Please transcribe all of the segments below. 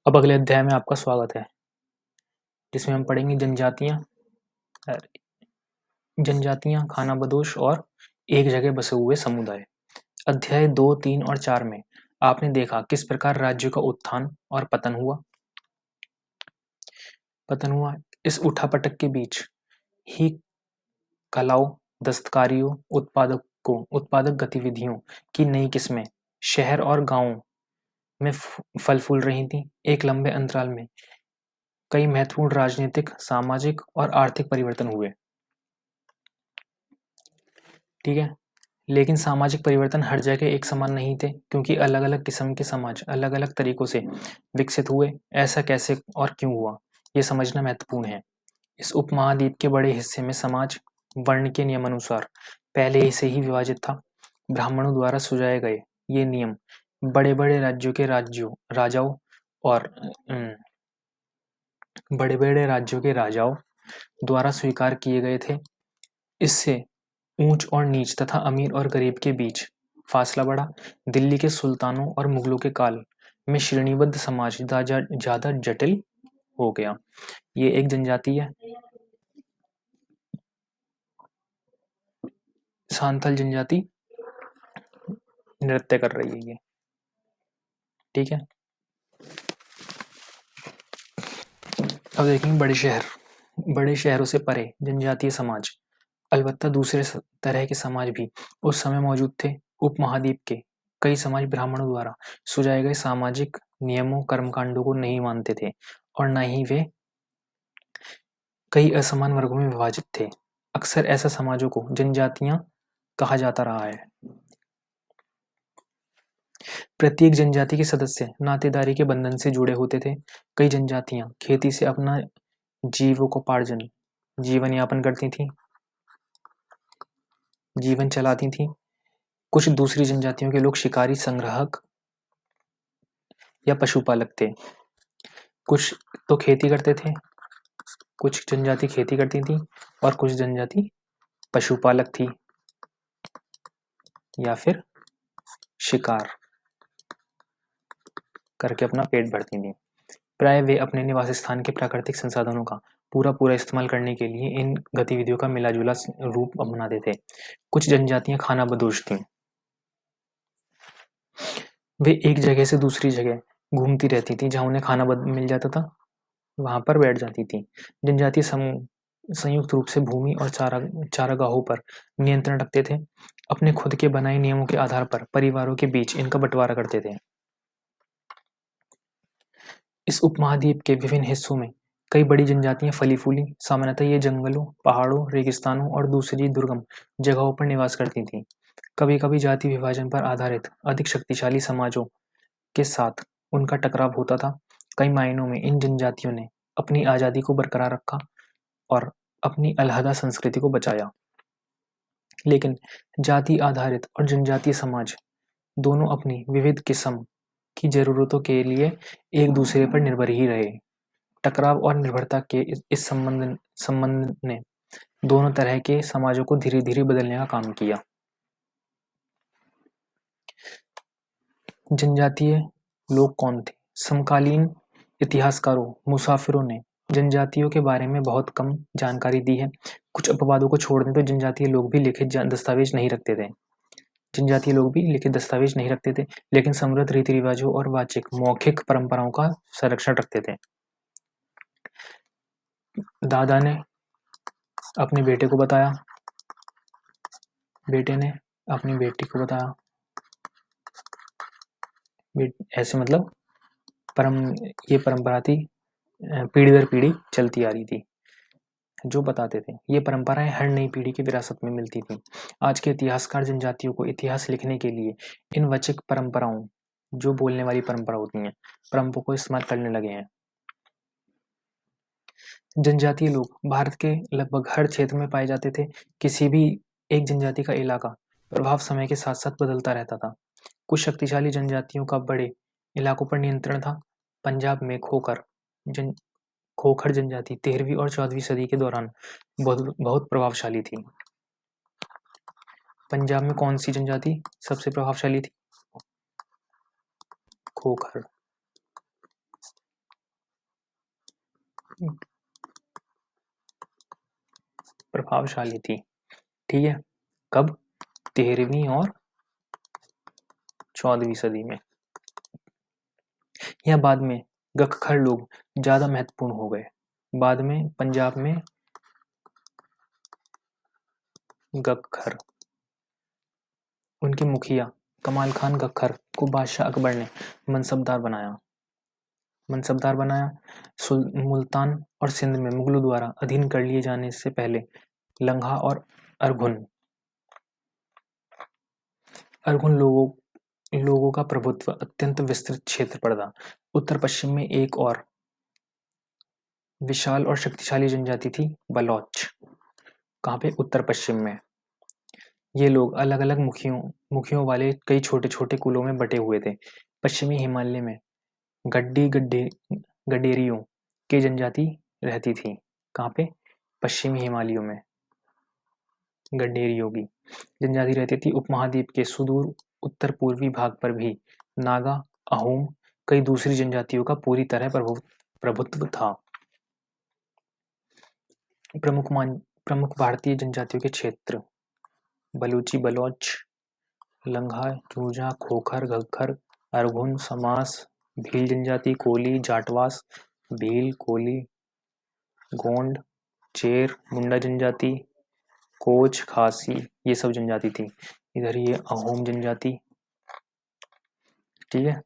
अब अगले अध्याय में आपका स्वागत है, जिसमें हम पढ़ेंगे जनजातियां, खानाबदोश और एक जगह बसे हुए समुदाय। अध्याय 2, 3 और 4 में आपने देखा किस प्रकार राज्यों का उत्थान और पतन हुआ। इस उठापटक के बीच ही कलाओं, दस्तकारियों, उत्पादक गतिविधियों की नई किस्में शहर और गांवों में फल फूल रही थीं। एक लंबे अंतराल में कई महत्वपूर्ण राजनीतिक, सामाजिक और आर्थिक परिवर्तन हुए। ठीक है, लेकिन सामाजिक परिवर्तन हर जगह एक समान नहीं थे, क्योंकि अलग अलग किस्म के समाज अलग अलग तरीकों से विकसित हुए। ऐसा कैसे और क्यों हुआ, ये समझना महत्वपूर्ण है। इस उपमहाद्वीप के बड़े हिस्से में समाज वर्ण के नियमानुसार पहले से ही विभाजित था। ब्राह्मणों द्वारा सुझाए गए ये नियम बड़े बड़े राज्यों के राजाओं द्वारा स्वीकार किए गए थे। इससे ऊंच और नीच तथा अमीर और गरीब के बीच फासला बढ़ा। दिल्ली के सुल्तानों और मुगलों के काल में श्रेणीबद्ध समाज ज्यादा जटिल हो गया। ये एक जनजाति है, सांथल जनजाति नृत्य कर रही है ये। ठीक है, अब देखेंगे बड़े शहरों से परे जनजातीय समाज। अलबत्ता दूसरे तरह के समाज भी उस समय मौजूद थे। उपमहाद्वीप के कई समाज ब्राह्मणों द्वारा सुझाए गए सामाजिक नियमों, कर्मकांडों को नहीं मानते थे, और न ही वे कई असमान वर्गों में विभाजित थे। अक्सर ऐसे समाजों को जनजातियां कहा जाता रहा है। प्रत्येक जनजाति के सदस्य नातेदारी के बंधन से जुड़े होते थे। कई जनजातियां खेती से अपना जीवन यापन करती थीं, जीवन चलाती थीं। कुछ दूसरी जनजातियों के लोग शिकारी, संग्राहक या पशुपालक थे। कुछ तो खेती करते थे, कुछ जनजाति खेती करती थी और कुछ जनजाति पशुपालक थी या फिर शिकार करके अपना पेट भरती थी। प्राय वे अपने निवास स्थान के प्राकृतिक संसाधनों का पूरा इस्तेमाल करने के लिए इन गतिविधियों का मिला-जुला रूप अपनाते थे। कुछ जनजातियां खानाबदोश थीं। वे एक जगह से दूसरी जगह घूमती रहती थी। जहां उन्हें खाना मिल जाता था, वहां पर बैठ जाती थी। जनजातीय समूह संयुक्त रूप से भूमि और चारागाहों पर नियंत्रण रखते थे। अपने खुद के बनाए नियमों के आधार पर परिवारों के बीच इनका बंटवारा करते थे। इस उपमहाद्वीप के विभिन्न हिस्सों में कई बड़ी जनजातियां फली फूली। सामान्यतः ये जंगलों, पहाड़ों, रेगिस्तानों और दूसरी दुर्गम जगहों पर निवास करती थीं। कभी कभी जाति विभाजन पर आधारित अधिक शक्तिशाली समाजों के साथ उनका टकराव होता था। कई मायनों में इन जनजातियों ने अपनी आज़ादी को बरकरार रखा और अपनी अलहदा संस्कृति को बचाया। लेकिन जाति आधारित और जनजातीय समाज दोनों अपनी विविध किस्म की जरूरतों के लिए एक दूसरे पर निर्भर ही रहे। टकराव और निर्भरता के इस संबंध ने दोनों तरह के समाजों को धीरे धीरे बदलने का काम किया। जनजातीय लोग कौन थे? समकालीन इतिहासकारों, मुसाफिरों ने जनजातियों के बारे में बहुत कम जानकारी दी है। कुछ अपवादों को छोड़ दें तो जनजातीय लोग भी लिखित दस्तावेज नहीं रखते थे, लेकिन समृद्ध रीति रिवाजों और वाचिक मौखिक परंपराओं का संरक्षण रखते थे। दादा ने अपने बेटे को बताया, बेटे ने अपनी बेटी को बताया। ऐसे मतलब ये परंपरा थी, पीढ़ी दर पीढ़ी चलती आ रही थी। जो बताते थे, ये परंपराएं हर नई पीढ़ी की विरासत में मिलती थी। आज के इतिहासकार जनजातियों को इतिहास लिखने के लिए इन वचिक परंपराओं, जो बोलने वाली परंपरा होती हैं, परंपराओं को इस्तेमाल करने लगे हैं। जनजातीय लोग भारत के लगभग हर क्षेत्र में पाए जाते थे। किसी भी एक जनजाति का इलाका प्रभाव समय के साथ साथ बदलता रहता था। कुछ शक्तिशाली जनजातियों का बड़े इलाकों पर नियंत्रण था। पंजाब में खोखर जनजाति 13वीं और 14वीं सदी के दौरान बहुत प्रभावशाली थी। पंजाब में कौन सी जनजाति सबसे प्रभावशाली थी? खोखर। प्रभावशाली थी। ठीक है, कब? 13वीं और 14वीं सदी में, या बाद में गखखर लोग ज्यादा महत्वपूर्ण हो गए। बाद में पंजाब में गखखर, उनके मुखिया कमाल खान गखर को बादशाह अकबर ने मनसबदार बनाया। मुल्तान और सिंध में मुगलों द्वारा अधीन कर लिए जाने से पहले लंघा और अरघुन लोगों का प्रभुत्व अत्यंत विस्तृत क्षेत्र पर था। उत्तर पश्चिम में एक और विशाल और शक्तिशाली जनजाति थी बलोच। कहाँ पे? उत्तर पश्चिम में। ये लोग अलग अलग मुखियों वाले कई छोटे छोटे कुलों में बटे हुए थे। पश्चिमी हिमालय में गडेरियों की जनजाति रहती थी। कहाँ पे? पश्चिमी हिमालयों में गडेरियों की जनजाति रहती थी। उपमहाद्वीप के सुदूर उत्तर पूर्वी भाग पर भी नागा, अहोम, कई दूसरी जनजातियों का पूरी तरह प्रभुत्व था। प्रमुख भारतीय जनजातियों के क्षेत्र: बलूची, बलोच, लंघा, चूजा, खोखर, घग्गर, अरघुन, समास, भील जनजाति, कोली, जाटवास, भील, कोली, गोंड, चेर, मुंडा जनजाति, कोच, खासी, ये सब जनजाति थी। इधर ये अहोम जनजाति। ठीक है,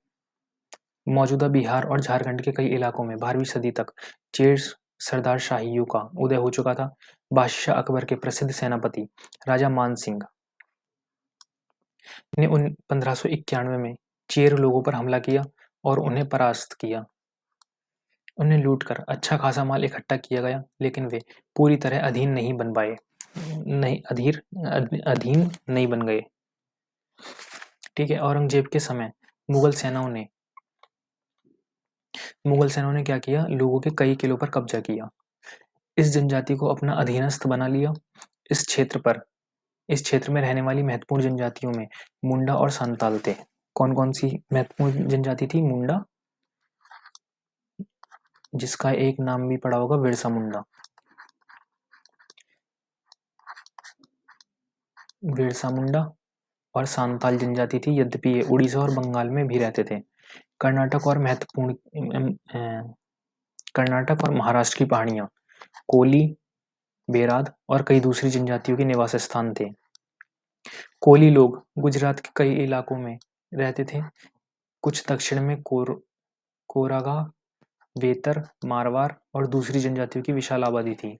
मौजूदा बिहार और झारखंड के कई इलाकों में 12वीं सदी तक चेर सरदार शाहियों का उदय हो चुका था। बादशाह अकबर के प्रसिद्ध सेनापति राजा मान सिंह ने 1591 में चेर लोगों पर हमला किया और उन्हें परास्त किया। उन्हें लूटकर अच्छा खासा माल इकट्ठा किया गया, लेकिन वे पूरी तरह अधीन नहीं बन गए। ठीक है, औरंगजेब के समय मुगल सेनाओं ने क्या किया? लोगों के कई किलों पर कब्जा किया, इस जनजाति को अपना अधीनस्थ बना लिया। इस क्षेत्र में रहने वाली महत्वपूर्ण जनजातियों में मुंडा और संताल थे। कौन कौन सी महत्वपूर्ण जनजाति थी? मुंडा, जिसका एक नाम भी पड़ा होगा बिरसा मुंडा। बिरसा मुंडा और सांताल जनजाति थी, यद्यपि ये उड़ीसा और बंगाल में भी रहते थे। कर्नाटक और महाराष्ट्र की पहाड़ियां कोली, बेराद और कई दूसरी जनजातियों के निवास स्थान थे। कोली लोग गुजरात के कई इलाकों में रहते थे। कुछ दक्षिण में कोरागा, बेतर, मारवाड़ और दूसरी जनजातियों की विशाल आबादी थी।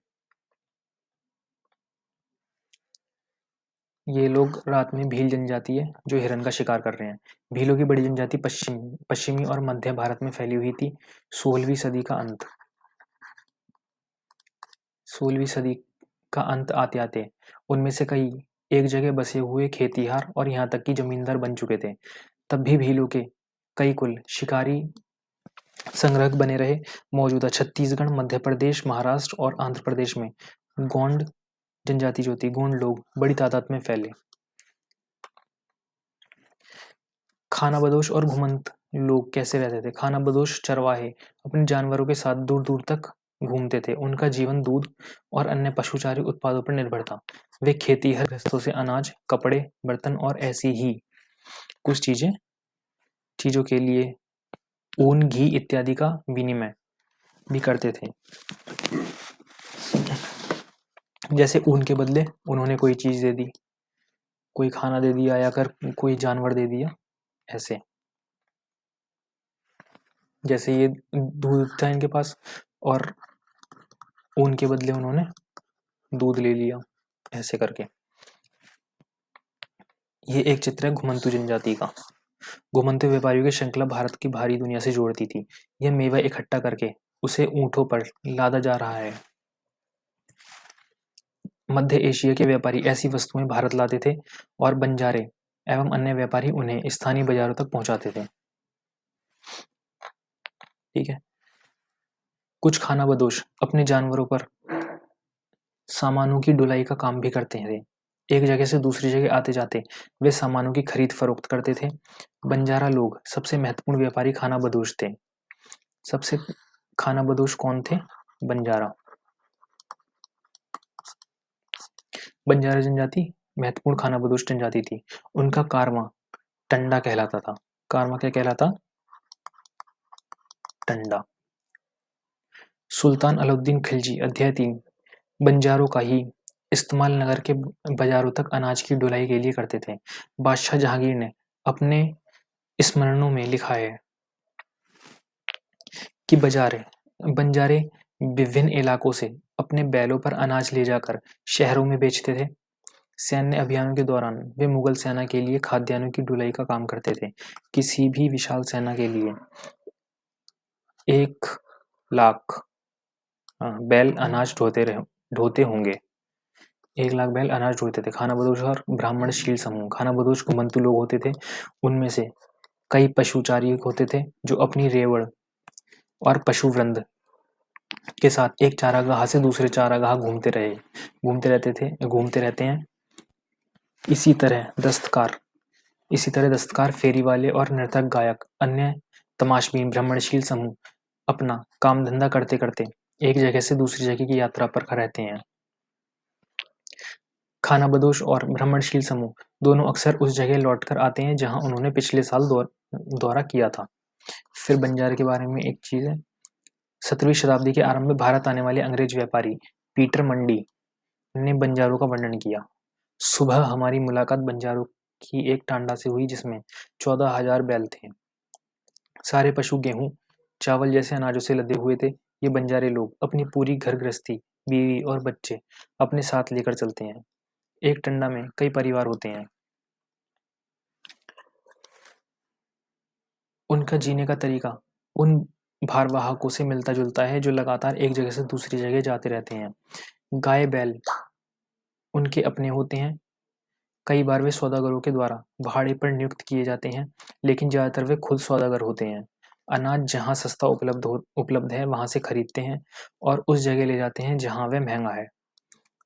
ये लोग रात में भील जनजाति है जो हिरन का शिकार कर रहे हैं। भीलों की बड़ी जनजाति पश्चिमी और मध्य भारत में फैली हुई थी। 16वीं सदी का अंत आते आते उनमें से कई एक जगह बसे हुए खेतिहार और यहाँ तक कि जमींदार बन चुके थे। तब भी भीलों के कई कुल शिकारी संग्रहक बने रहे। मौजूदा छत्तीसगढ़, मध्य प्रदेश, महाराष्ट्र और आंध्र प्रदेश में गोंड जनजाति जो थी, गोंड लोग बड़ी तादाद में फैले। खानाबदोश और घुमंत लोग कैसे रहते थे? खानाबदोश चरवाहे अपने जानवरों के साथ दूर दूर तक घूमते थे। उनका जीवन दूध और अन्य पशुचारी उत्पादों पर निर्भर था। वे खेतीहर गृहस्थों से अनाज, कपड़े, बर्तन और ऐसी ही कुछ चीजों के लिए ऊन, घी इत्यादि का विनिमय भी करते थे। जैसे ऊन के बदले उन्होंने कोई चीज दे दी, कोई खाना दे दिया या कर कोई जानवर दे दिया। ऐसे जैसे ये दूध था इनके पास और ऊन के बदले उन्होंने दूध ले लिया, ऐसे करके। ये एक चित्र है घुमंतू जनजाति का। घुमंतू व्यापारियों की श्रृंखला भारत की भारी दुनिया से जोड़ती थी। यह मेवा इकट्ठा करके उसे ऊंटों पर लादा जा रहा है। मध्य एशिया के व्यापारी ऐसी वस्तुएं भारत लाते थे और बंजारे एवं अन्य व्यापारी उन्हें स्थानीय बाजारों तक पहुंचाते थे। ठीक है, कुछ खानाबदोश अपने जानवरों पर सामानों की ढुलाई का काम भी करते थे। एक जगह से दूसरी जगह आते जाते वे सामानों की खरीद फरोख्त करते थे। बंजारा लोग सबसे महत्वपूर्ण व्यापारी खानाबदोश थे। सबसे खानाबदोश कौन थे? बंजारा। बंजारा जनजाति महत्वपूर्ण खानाबदोश जनजाति थी। उनका कारवां टंडा कहलाता था। कारवां क्या कहलाता? टंडा। सुल्तान अलाउद्दीन खिलजी अध्याय 3 बंजारों का ही इस्तेमाल नगर के बाजारों तक अनाज की ढुलाई के लिए करते थे। बादशाह जहांगीर ने अपने स्मरणों में लिखा है कि बंजारे विभिन्न इलाकों से अपने बैलों पर अनाज ले जाकर शहरों में बेचते थे। सैन्य अभियानों के दौरान वे मुगल सेना के लिए खाद्यान्नों की ढुलाई का काम करते थे। किसी भी विशाल सेना के लिए 1 लाख बैल अनाज ढोते होंगे। 1 लाख बैल अनाज ढोते थे। खानाबदोश और ब्राह्मणशील समूह। खानाबदोश घुमंतू लोग होते थे। उनमें से कई पशुचारी होते थे जो अपनी रेवड़ और पशुवृंद के साथ एक चारागाह से दूसरे चारागाह घूमते रहते हैं। इसी तरह दस्तकार, फेरी वाले और नर्तक, गायक, अन्य तमाशबीन ब्राह्मणशील समूह अपना काम धंधा करते करते एक जगह से दूसरी जगह की यात्रा पर रहते हैं। खानाबदोश और ब्राह्मणशील समूह दोनों अक्सर उस जगह लौटकर आते हैं जहां उन्होंने पिछले साल दौरा किया था। फिर बंजारे के बारे में एक चीज है। 17वीं शताब्दी के आरंभ में भारत आने वाले अंग्रेज व्यापारी पीटर मंडी ने बंजारों का वर्णन किया। सुबह हमारी मुलाकात बंजारों की एक टांडा से हुई जिसमें 14,000 बैल थे। सारे पशु गेहूं, चावल जैसे अनाजों से लदे हुए थे। ये बंजारे लोग अपनी पूरी घर गृहस्थी, बीवी और बच्चे अपने साथ लेकर चलते हैं। एक टंडा में कई परिवार होते हैं। उनका जीने का तरीका उन भारवाहकों से मिलता जुलता है जो लगातार एक जगह से दूसरी जगह जाते रहते हैं। गाय बैल उनके अपने होते हैं। कई बार वे सौदागरों के द्वारा भाड़े पर नियुक्त किए जाते हैं, लेकिन ज्यादातर वे खुद सौदागर होते हैं। अनाज जहां सस्ता उपलब्ध है वहां से खरीदते हैं और उस जगह ले जाते हैं जहां वह महंगा है।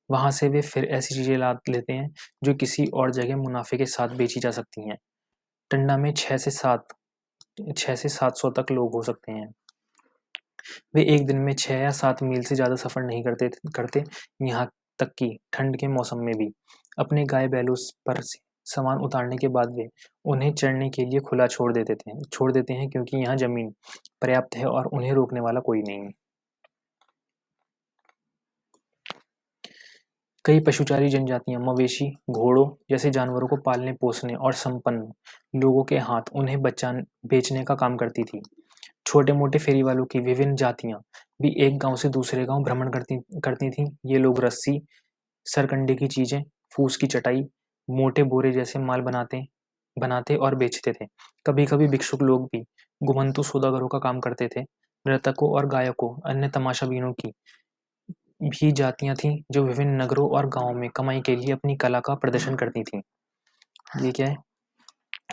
वहां से वे फिर ऐसी चीजें ला लेते हैं जो किसी और जगह मुनाफे के साथ बेची जा सकती हैं। टंडा में 6 से 700 तक लोग हो सकते हैं। वे एक दिन में 6 या 7 मील से ज्यादा सफर नहीं करते। यहाँ तक कि ठंड के मौसम में भी अपने गाय बैलों पर से सामान उतारने के बाद वे उन्हें चरने के लिए खुला छोड़ देते हैं क्योंकि यहाँ जमीन पर्याप्त है और उन्हें रोकने वाला कोई नहीं। कई पशुचारी जनजातियां मवेशी, घोड़ों जैसे जानवरों को पालने पोसने और संपन्न लोगों के हाथ उन्हें बेचने का काम करती थी। छोटे मोटे फेरी वालों की विभिन्न जातियां भी एक गांव से दूसरे गांव भ्रमण करती थीं। ये लोग रस्सी, सरकंडे की चीजें, फूस की चटाई, मोटे बोरे जैसे माल बनाते और बेचते थे। कभी कभी भिक्षुक लोग भी घुमंतू सौदागरों का काम करते थे। नर्तकों और गायकों, अन्य तमाशाबीनों की भी जातियां थीं जो विभिन्न नगरों और गांवों में कमाई के लिए अपनी कला का प्रदर्शन करती थीं। ये क्या है?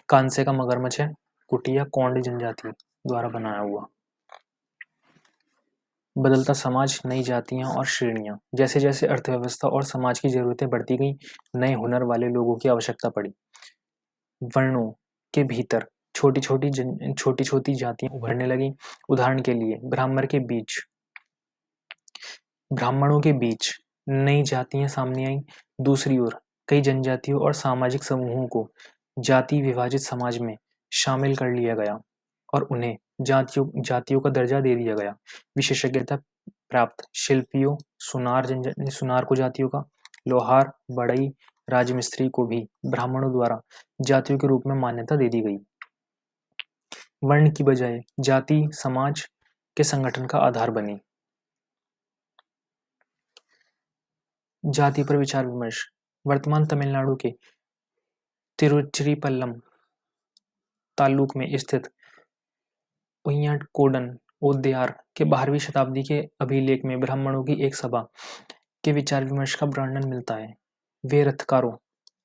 कांसे का मगरमच्छ है। कुटिया कोंड जनजाति द्वारा बनाया हुआ। बदलता समाज, नई जातियां और श्रेणियां। जैसे जैसे अर्थव्यवस्था और समाज की जरूरतें बढ़ती गईं, नए हुनर वाले लोगों की आवश्यकता पड़ी। वर्णों के भीतर छोटी छोटी जातियां उभरने लगीं। उदाहरण के लिए ब्राह्मणों के बीच नई जातियां सामने आईं। दूसरी ओर कई जनजातियों और सामाजिक समूहों को जाति विभाजित समाज में शामिल कर लिया गया और उन्हें जातियों का दर्जा दे दिया गया। विशेषज्ञता प्राप्त शिल्पियों, सुनार को जातियों का, लोहार, बढ़ई, राजमिस्त्री को भी ब्राह्मणों द्वारा जातियों के रूप में मान्यता दे दी गई। वर्ण की बजाय जाति समाज के संगठन का आधार बनी। जाति पर विचार विमर्श। वर्तमान तमिलनाडु के तिरुचिरापल्लम तालुक में स्थित उय्याटकोडन ओद्यार के 12वीं शताब्दी के अभिलेख में ब्राह्मणों की एक सभा के विचार विमर्श का वर्णन मिलता है। वे रथकारों,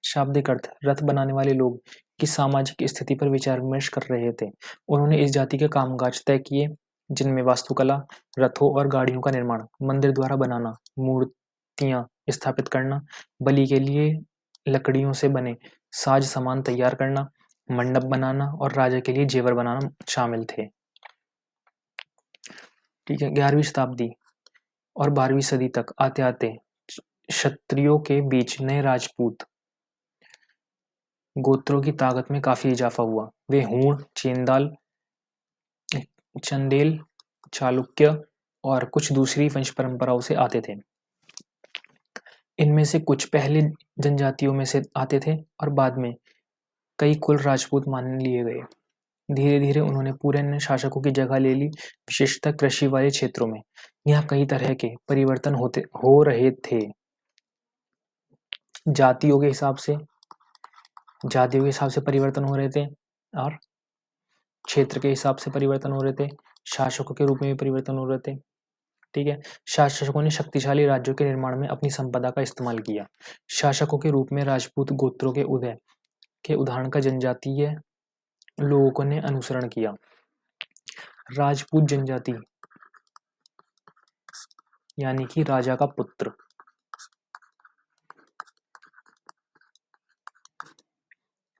शाब्दिक अर्थ रथ बनाने वाले लोग की सामाजिक स्थिति पर विचार विमर्श कर रहे थे। उन्होंने इस जाति के कामकाज तय किए जिनमें वास्तुकला, रथों और गाड़ियों का निर्माण, मंदिर द्वारा बनाना, मूर्तियां स्थापित करना, बलि के लिए लकड़ियों से बने साज सामान तैयार करना, मंडप बनाना और राजा के लिए जेवर बनाना शामिल थे। ठीक है। 11वीं शताब्दी और 12वीं सदी तक आते आते क्षत्रियों के बीच नए राजपूत गोत्रों की ताकत में काफी इजाफा हुआ। वे हूण, चंदेल, चालुक्य और कुछ दूसरी वंश परंपराओं से आते थे। इनमें से कुछ पहले जनजातियों में से आते थे और बाद में कई कुल राजपूत मान लिए गए। धीरे धीरे उन्होंने पुराने शासकों की जगह ले ली, विशेषतः कृषि वाले क्षेत्रों में। यहाँ कई तरह के परिवर्तन हो रहे थे। जातियों के हिसाब से परिवर्तन हो रहे थे और क्षेत्र के हिसाब से परिवर्तन हो रहे थे। शासकों के रूप में भी परिवर्तन हो रहे थे। ठीक है। शासकों ने शक्तिशाली राज्यों के निर्माण में अपनी संपदा का इस्तेमाल किया। शासकों के रूप में राजपूत गोत्रों के उदय के उदाहरण का जनजातीय लोगों ने अनुसरण किया। राजपूत जनजाति यानी कि राजा का पुत्र।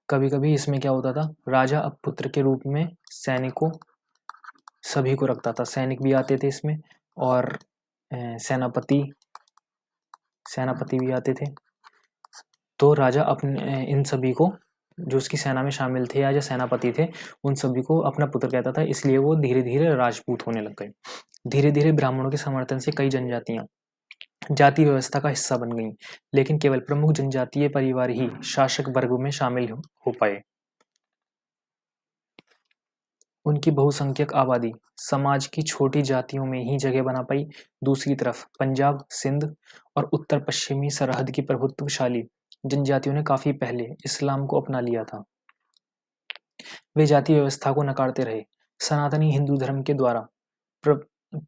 कभी कभी इसमें क्या होता था, राजा अब पुत्र के रूप में सैनिकों सभी को रखता था। सैनिक भी आते थे इसमें और सेनापति भी आते थे। तो राजा अपने इन सभी को, जो उसकी सेना में शामिल थे या जो सेनापति थे, उन सभी को अपना पुत्र कहता था। इसलिए वो धीरे धीरे राजपूत होने लग गए। धीरे धीरे ब्राह्मणों के समर्थन से कई जनजातियां जाति व्यवस्था का हिस्सा बन गईं, लेकिन केवल प्रमुख जनजातीय परिवार ही शासक वर्ग में शामिल हो पाए। उनकी बहुसंख्यक आबादी समाज की छोटी जातियों में ही जगह बना पाई। दूसरी तरफ पंजाब, सिंध और उत्तर पश्चिमी सरहद की प्रभुत्वशाली जनजातियों ने काफी पहले इस्लाम को अपना लिया था। वे जाति व्यवस्था को नकारते रहे। सनातनी हिंदू धर्म के द्वारा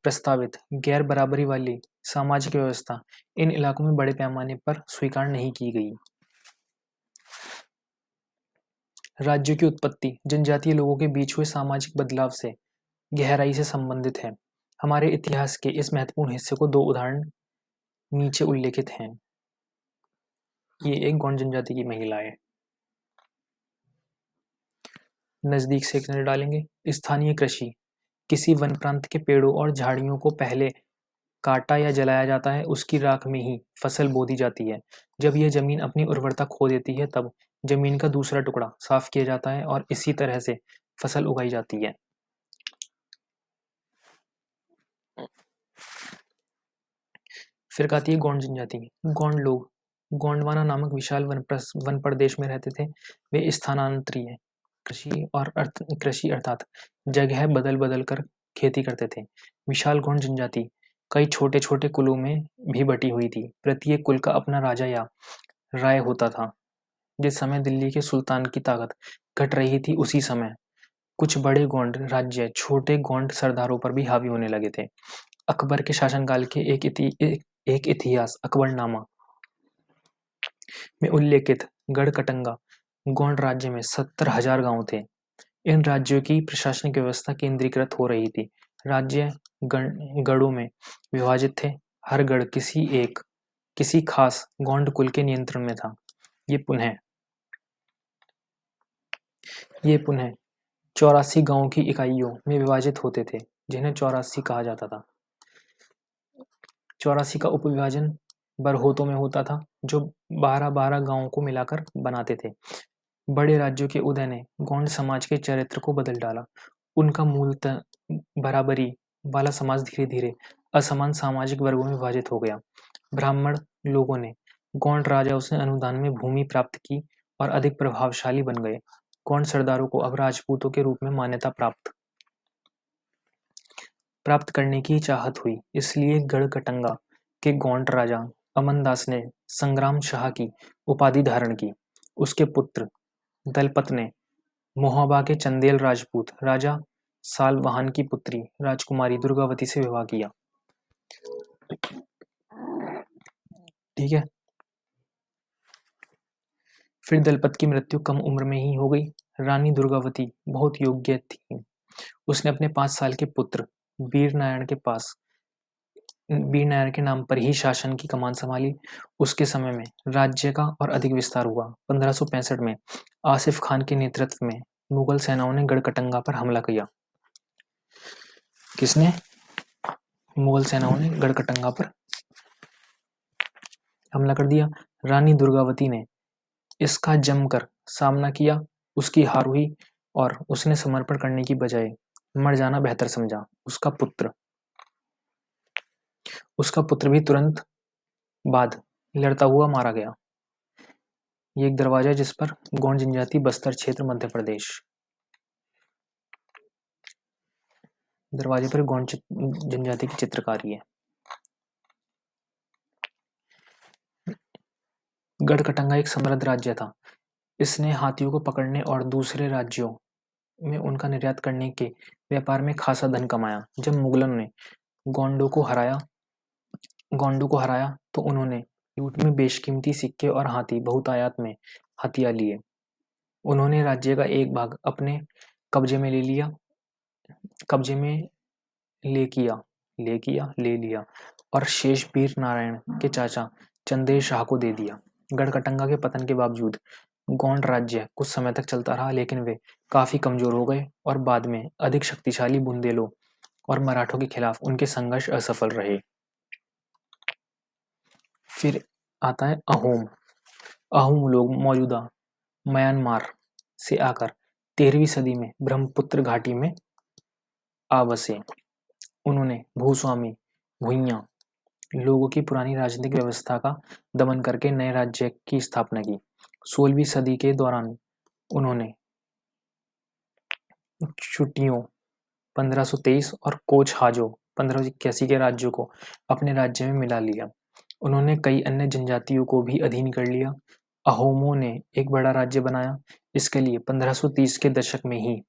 प्रस्तावित गैर बराबरी वाली सामाजिक व्यवस्था इन इलाकों में बड़े पैमाने पर स्वीकार नहीं की गई। राज्यों की उत्पत्ति जनजातीय लोगों के बीच हुए सामाजिक बदलाव से गहराई से संबंधित है। हमारे इतिहास के इस महत्वपूर्ण हिस्से को दो उदाहरण नीचे उल्लेखित हैं। ये एक गौंड जनजाति की महिला है। नजदीक से एक नजर डालेंगे। स्थानीय कृषि किसी वन प्रांत के पेड़ों और झाड़ियों को पहले काटा या जलाया जाता है, उसकी राख में ही फसल बो दी जाती है। जब यह जमीन अपनी उर्वरता खो देती है तब जमीन का दूसरा टुकड़ा साफ किया जाता है और इसी तरह से फसल उगाई जाती है। फिर आती है गौंड जनजाति। गौंड लोग गोंडवाना नामक विशाल वन प्रदेश में रहते थे। वे स्थानांतरीय कृषि अर्थात जगह बदल बदल कर खेती करते थे। विशाल गौंड जनजाति कई छोटे छोटे कुलों में भी बटी हुई थी। प्रत्येक कुल का अपना राजा या राय होता था। जिस समय दिल्ली के सुल्तान की ताकत घट रही थी, उसी समय कुछ बड़े गौंड राज्य छोटे गौंड सरदारों पर भी हावी होने लगे थे। अकबर के शासनकाल के एक इतिहास अकबरनामा में उल्लेखित गढ़कटंगा गौंड राज्य में 70,000 गांव थे। इन राज्यों की प्रशासनिक व्यवस्था केंद्रीकृत हो रही थी। राज्य गढ़ों में विभाजित थे। हर गढ़ किसी खास गौंड कुल के नियंत्रण में था। ये पुनः 84 गांवों की इकाइयों में विभाजित होते थे, जिन्हें 84 कहा जाता था। 84 का उपविभाजन बरहोतों में होता था, जो 12-12 गांवों को मिलाकर बनाते थे। बड़े राज्यों के उदय ने गौंड समाज के चरित्र को बदल डाला। उनका मूलतः बराबरी वाला समाज धीरे धीरे असमान सामाजिक वर्गों में विभाजित हो गया। ब्राह्मण लोगों ने गौंड राजाओं से अनुदान में भूमि प्राप्त की और अधिक प्रभावशाली बन गए। गौंड सरदारों को अब राजपूतों के रूप में मान्यता प्राप्त करने की चाहत हुई। इसलिए गढ़कटंगा के गौंड राजा अमनदास ने संग्राम शाह की उपाधि धारण की। उसके पुत्र दलपत ने मोहाबा के चंदेल राजपूत राजा सालवाहन की पुत्री राजकुमारी दुर्गावती से विवाह किया। ठीक है। फिर दलपत की मृत्यु कम उम्र में ही हो गई। रानी दुर्गावती बहुत योग्य थी। उसने अपने 5 साल के पुत्र वीर नारायण के नाम पर ही शासन की कमान संभाली। उसके समय में राज्य का और अधिक विस्तार हुआ। 1565 में आसिफ खान के नेतृत्व में मुगल सेनाओं ने गढ़कटंगा पर हमला किया। किसने? मुगल सेनाओं ने गढ़कटंगा पर हमला कर दिया। रानी दुर्गावती ने इसका जमकर सामना किया। उसकी हार हुई और उसने समर्पण करने की बजाय मर जाना बेहतर समझा। उसका पुत्र भी तुरंत बाद लड़ता हुआ मारा गया। ये एक दरवाजा है जिस पर गोंड जनजाति, बस्तर क्षेत्र, मध्य प्रदेश, दरवाजे पर गोंड जनजाति की चित्रकारी है। गढ़कटंगा एक समृद्ध राज्य था। इसने हाथियों को पकड़ने और दूसरे राज्यों में उनका निर्यात करने के व्यापार में खासा धन कमाया। जब मुगलों ने गोंडों को हराया तो उन्होंने लूट में बेशकीमती सिक्के और हाथी बहुतायत में हथिया लिए। उन्होंने राज्य का एक भाग अपने कब्जे में ले लिया और शेष वीर नारायण के चाचा चंदेर शाह को दे दिया। गढ़कटंगा के पतन के बावजूद गोंड राज्य कुछ समय तक चलता रहा, लेकिन वे काफी कमजोर हो गए और बाद में अधिक शक्तिशाली बुंदेलों और मराठों के खिलाफ उनके संघर्ष असफल रहे। फिर आता है अहोम लोग मौजूदा म्यांमार से आकर 13वीं सदी में ब्रह्मपुत्र घाटी में आ बसे। उन्होंने भूस्वामी भुइयां लोगों की पुरानी राजनीतिक व्यवस्था का दमन करके नए राज्य की स्थापना की। 16वीं सदी के दौरान उन्होंने चुटियों 1523 और कोच हाजो 1581 के राज्यों को अपने राज्य में मिला लिया। उन्होंने कई अन्य जनजातियों को भी अधीन कर लिया। अहोमों ने एक बड़ा राज्य बनाया। इसके लिए 1530 के दशक में ही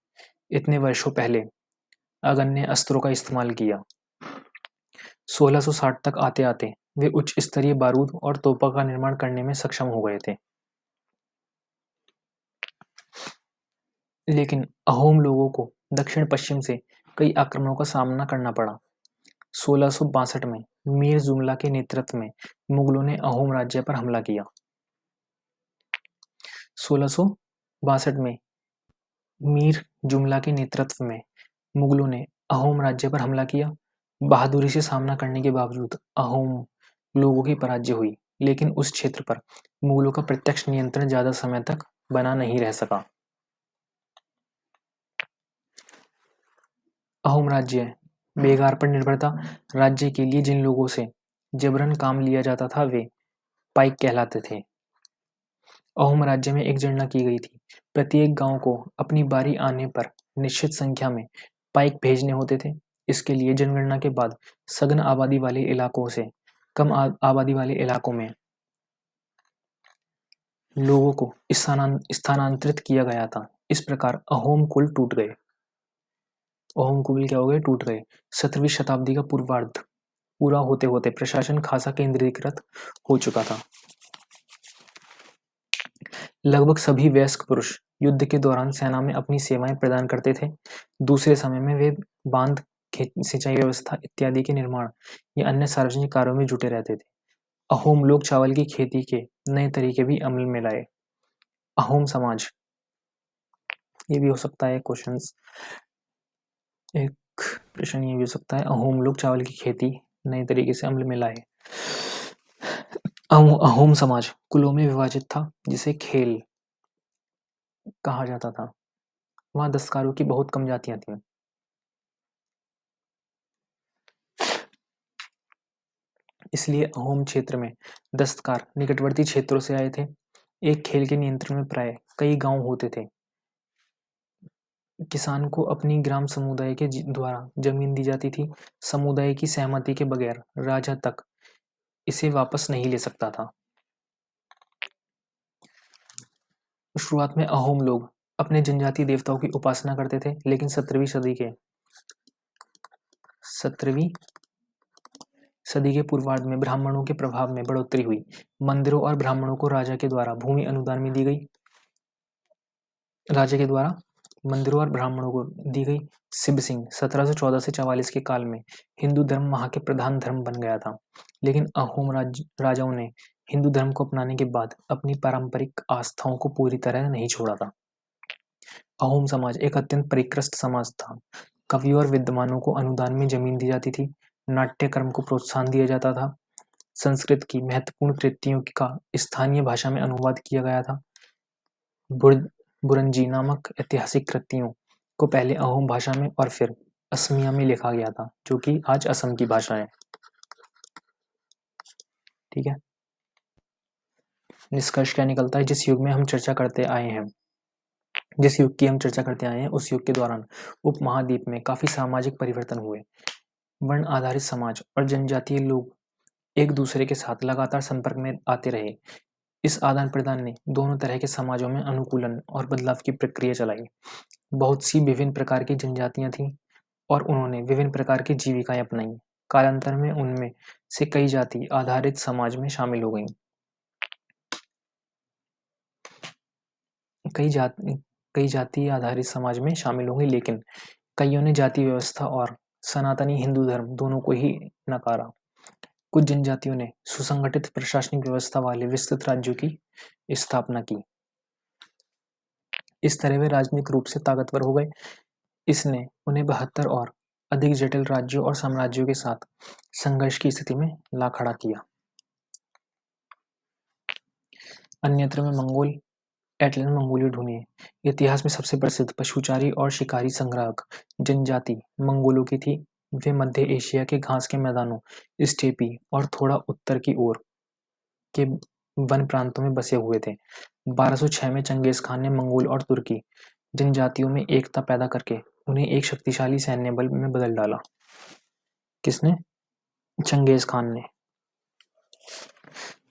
इतने वर्षों पहले अगन्य अस्त्रों का इस्तेमाल किया। 1660 तक आते आते वे उच्च स्तरीय बारूद और तोपों का निर्माण करने में सक्षम हो गए थे। लेकिन अहोम लोगों को दक्षिण पश्चिम से कई आक्रमणों का सामना करना पड़ा। 1662 में मीर जुमला के नेतृत्व में मुगलों ने अहोम राज्य पर हमला किया। 1662 में मीर जुमला के नेतृत्व में मुगलों ने अहोम राज्य पर हमला किया। बहादुरी से सामना करने के बावजूद अहोम लोगों की पराजय हुई, लेकिन उस क्षेत्र पर मुगलों का प्रत्यक्ष नियंत्रण ज्यादा समय तक बना नहीं रह सका। अहोम राज्य बेगार पर निर्भर था। राज्य के लिए जिन लोगों से जबरन काम लिया जाता था वे पाइक कहलाते थे। अहोम राज्य में एक गणना की गई थी। प्रत्येक गांव को अपनी बारी आने पर निश्चित संख्या में पाइक भेजने होते थे। इसके लिए जनगणना के बाद सघन आबादी वाले इलाकों से कम आबादी वाले इलाकों में लोगों को स्थानांतरित किया गया था। इस प्रकार अहोम कुल टूट गए। अहोम कुल क्या हो गए? टूट गए। 17वीं शताब्दी का पूर्वार्ध पूरा होते होते प्रशासन खासा केंद्रीकृत हो चुका था। लगभग सभी वयस्क पुरुष युद्ध के दौरान सेना में अपनी सेवाएं प्रदान करते थे। दूसरे समय में वे बांध, सिंचाई व्यवस्था इत्यादि के निर्माण या अन्य सार्वजनिक कार्यों में जुटे रहते थे। अहोम लोग चावल की खेती के नए तरीके भी अमल में लाए। अहोम समाज, ये भी हो सकता है क्वेश्चन, एक प्रश्न ये भी हो सकता है, अहोम लोग चावल की खेती नए तरीके से अमल में लाए। अहोम समाज कुलों में विभाजित था, जिसे खेल कहा जाता था। वहां दस्तकारों की बहुत कम जातियां थीं। इसलिए अहोम क्षेत्र में दस्तकार निकटवर्ती क्षेत्रों से आए थे। एक खेल के नियंत्रण में प्राय कई गांव होते थे। किसान को अपनी ग्राम समुदाय के द्वारा जमीन दी जाती थी। समुदाय की सहमति के बगैर राजा तक इसे वापस नहीं ले सकता था। शुरुआत में अहोम लोग अपने जनजातीय देवताओं की उपासना करते थे, लेकिन 17वीं सदी के पूर्वार्ध में ब्राह्मणों के प्रभाव में बढ़ोतरी हुई। मंदिरों और ब्राह्मणों को राजा के द्वारा भूमि अनुदान में दी गई। मंदिरों और ब्राह्मणों को दी गई। शिव सिंह 1714 से 44 के काल में हिंदू धर्म वहां के प्रधान धर्म बन गया था। लेकिन अहोम राजाओं ने हिंदू धर्म को अपनाने के बाद अपनी पारंपरिक आस्थाओं को पूरी तरह नहीं छोड़ा था। अहोम समाज एक अत्यंत परिष्कृत समाज था। कवियों और विद्वानों को अनुदान में जमीन दी जाती थी। नाट्यकर्म को प्रोत्साहन दिया जाता था। संस्कृत की महत्वपूर्ण कृतियों का स्थानीय भाषा में अनुवाद किया गया था। बुरंजी नामक ऐतिहासिक कृतियों को पहले अहोम भाषा में और फिर असमिया में लिखा गया था, जो कि आज असम की भाषा है। ठीक है, निष्कर्ष क्या निकलता है? जिस युग की हम चर्चा करते आए हैं उस युग के दौरान उपमहाद्वीप में काफी सामाजिक परिवर्तन हुए। वर्ण आधारित समाज और जनजातीय लोग एक दूसरे के साथ लगातार संपर्क में आते रहे। इस आदान प्रदान ने दोनों तरह के समाजों में अनुकूलन और बदलाव की प्रक्रिया चलाई। बहुत सी विभिन्न प्रकार की जनजातियां थीं और उन्होंने विभिन्न प्रकार की जीविकाएं अपनाई। कालांतर में उनमें से कई जाति आधारित समाज में शामिल हो गईं। कई जाति आधारित समाज में शामिल हो गई, लेकिन कईयों ने जाति व्यवस्था और सनातनी हिंदू धर्म दोनों को ही नकारा। कुछ जनजातियों ने सुसंगठित प्रशासनिक व्यवस्था वाले विस्तृत राज्यों की स्थापना की। इस तरह वे राजनीतिक रूप से ताकतवर हो गए। इसने उन्हें 72 और अधिक जटिल राज्यों और साम्राज्यों के साथ संघर्ष की स्थिति में ला खड़ा किया। अन्यत्र में मंगोल एटलन मंगोलिया ढूंढिए। इतिहास में सबसे प्रसिद्ध पशुचारी और शिकारी संग्राहक जनजाति मंगोलों की थी। वे मध्य एशिया के घास के मैदानों, स्टेपी और थोड़ा उत्तर की ओर के वन प्रांतों में बसे हुए थे। 1206 में चंगेज खान ने मंगोल और तुर्की जनजातियों में एकता पैदा करके उन्हें एक शक्तिशाली सैन्य बल में बदल डाला। किसने? चंगेज खान ने।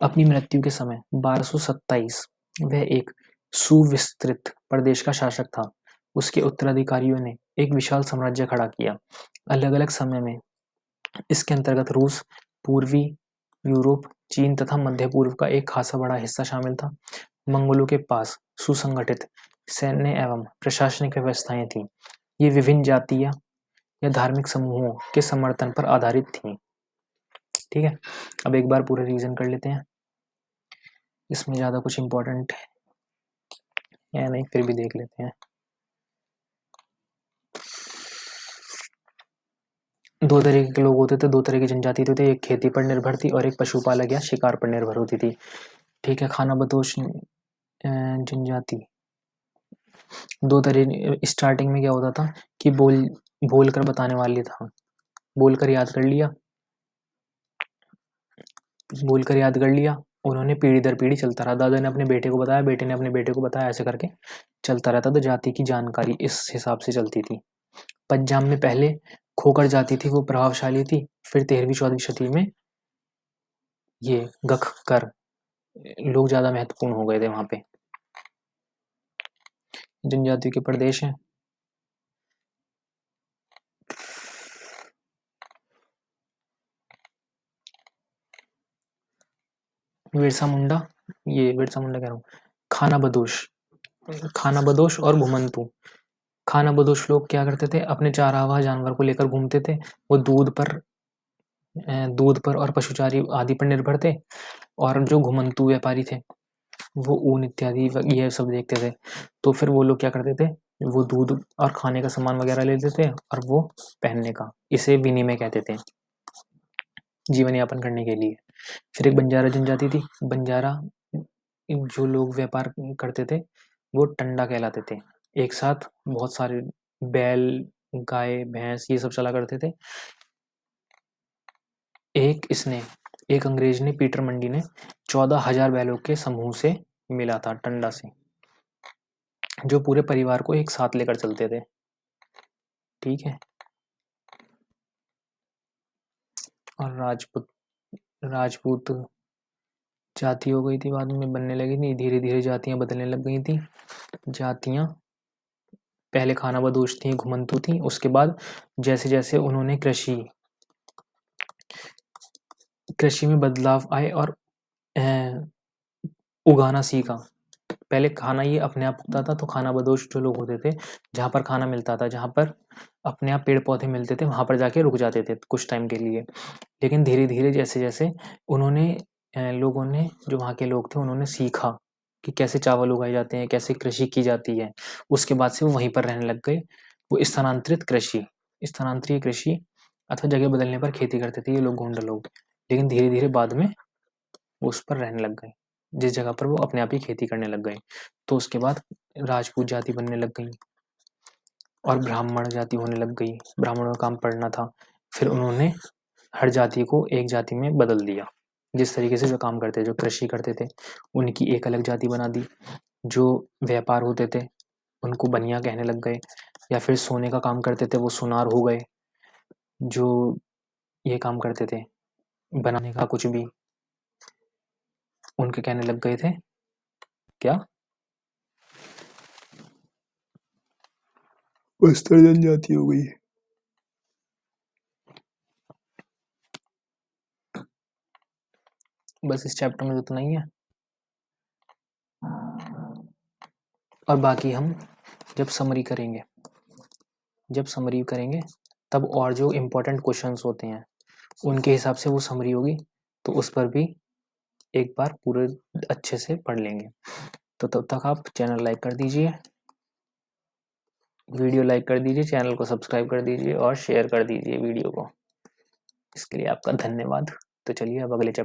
अपनी मृत्यु के समय 1227 वह एक सुविस्तृत प्रदेश का शासक था। उसके उत्तराधिकारियों ने एक विशाल साम्राज्य खड़ा किया। अलग अलग समय में इसके अंतर्गत रूस, पूर्वी यूरोप, चीन तथा मध्य पूर्व का एक खासा बड़ा हिस्सा शामिल था। मंगोलों के पास सुसंगठित सैन्य एवं प्रशासनिक व्यवस्थाएं थीं। ये विभिन्न जातीय या धार्मिक समूहों के समर्थन पर आधारित थीं। ठीक है, अब एक बार पूरा रिवीजन कर लेते हैं। इसमें ज़्यादा कुछ इम्पोर्टेंट है नहीं, फिर भी देख लेते हैं। दो तरीके के लोग होते थे, दो तरह की जनजाति होती थी। एक खेती पर निर्भर थी और एक पशुपालक या शिकार पर निर्भर होती थी। ठीक है, खानाबदोश जनजाति दो तरह। स्टार्टिंग में क्या होता था कि बोल कर बताने वाले था, बोलकर याद कर लिया। उन्होंने पीढ़ी दर पीढ़ी चलता रहा। दादा ने अपने बेटे को बताया, बेटे ने अपने बेटे को बताया, ऐसे करके चलता रहता। तो जाति की जानकारी इस हिसाब से चलती थी। पंजाब में पहले खोकर जाति थी, वो प्रभावशाली थी। फिर 13वीं-14वीं शताब्दी में ये गखकर लोग ज्यादा महत्वपूर्ण हो गए थे वहां पे। जनजाति के प्रदेश हैं। बिरसा मुंडा कह रहा हूँ। खानाबदोश और घुमंतू। खानाबदोश लोग क्या करते थे? अपने चारागाह जानवर को लेकर घूमते थे। वो दूध पर और पशुचारी आदि पर निर्भर थे। और जो घुमंतू व्यापारी थे वो ऊन इत्यादि ये सब देखते थे। तो फिर वो लोग क्या करते थे? वो दूध और खाने का सामान वगैरह लेते थे और वो पहनने का, इसे विनिमय कहते थे, जीवन यापन करने के लिए। फिर एक बंजारा जनजाति थी। बंजारा जो लोग व्यापार करते थे वो टंडा कहलाते थे। एक साथ बहुत सारे बैल, गाय, भैंस ये सब चला करते थे। एक अंग्रेज ने, पीटर मंडी ने 14,000 बैलों के समूह से मिला था, टंडा से, जो पूरे परिवार को एक साथ लेकर चलते थे। ठीक है, और राजपूत जाति हो गई थी, बाद में बनने लगी थी। धीरे धीरे जातियां बदलने लग गई थी। जातियां पहले खानाबदोश थी, घुमंतू थी। उसके बाद जैसे जैसे उन्होंने कृषि में बदलाव आए और उगाना सीखा। पहले खाना ये अपने आप उगता था, तो खानाबदोश जो लोग होते थे, जहाँ पर खाना मिलता था, जहाँ पर अपने आप पेड़ पौधे मिलते थे, वहां पर जाके रुक जाते थे कुछ टाइम के लिए। लेकिन धीरे धीरे जैसे जैसे लोगों ने, जो वहाँ के लोग थे, उन्होंने सीखा कि कैसे चावल उगाए जाते हैं, कैसे कृषि की जाती है। उसके बाद से वो वहीं पर रहने लग गए। वो स्थानांतरीय कृषि अथवा जगह बदलने पर खेती करते थे ये लोग, गोंडा लोग। लेकिन धीरे-धीरे बाद में वो उस पर रहने लग गए, जिस जगह पर वो अपने आप ही खेती करने लग गए। तो उसके बाद राजपूत जाति बनने लग गई और ब्राह्मण जाति होने लग गई। ब्राह्मणों का काम पढ़ना था। फिर उन्होंने हर जाति को एक जाति में बदल दिया। जिस तरीके से जो काम करते, जो कृषि करते थे, उनकी एक अलग जाति बना दी। जो व्यापार होते थे उनको बनिया कहने लग गए, या फिर सोने का काम करते थे वो सुनार हो गए। जो ये काम करते थे बनाने का कुछ भी, उनके कहने लग गए थे क्या, बस्तर जनजाति हो गई। बस इस चैप्टर में तो नहीं है। और बाकी हम जब समरी करेंगे तब और जो इम्पोर्टेंट क्वेश्चंस होते हैं उनके हिसाब से वो समरी होगी, तो उस पर भी एक बार पूरे अच्छे से पढ़ लेंगे। तो तब तक आप चैनल लाइक कर दीजिए, वीडियो लाइक कर दीजिए, चैनल को सब्सक्राइब कर दीजिए और शेयर कर दीजिए वीडियो को। इसके लिए आपका धन्यवाद। तो चलिए अब अगले चैप्टर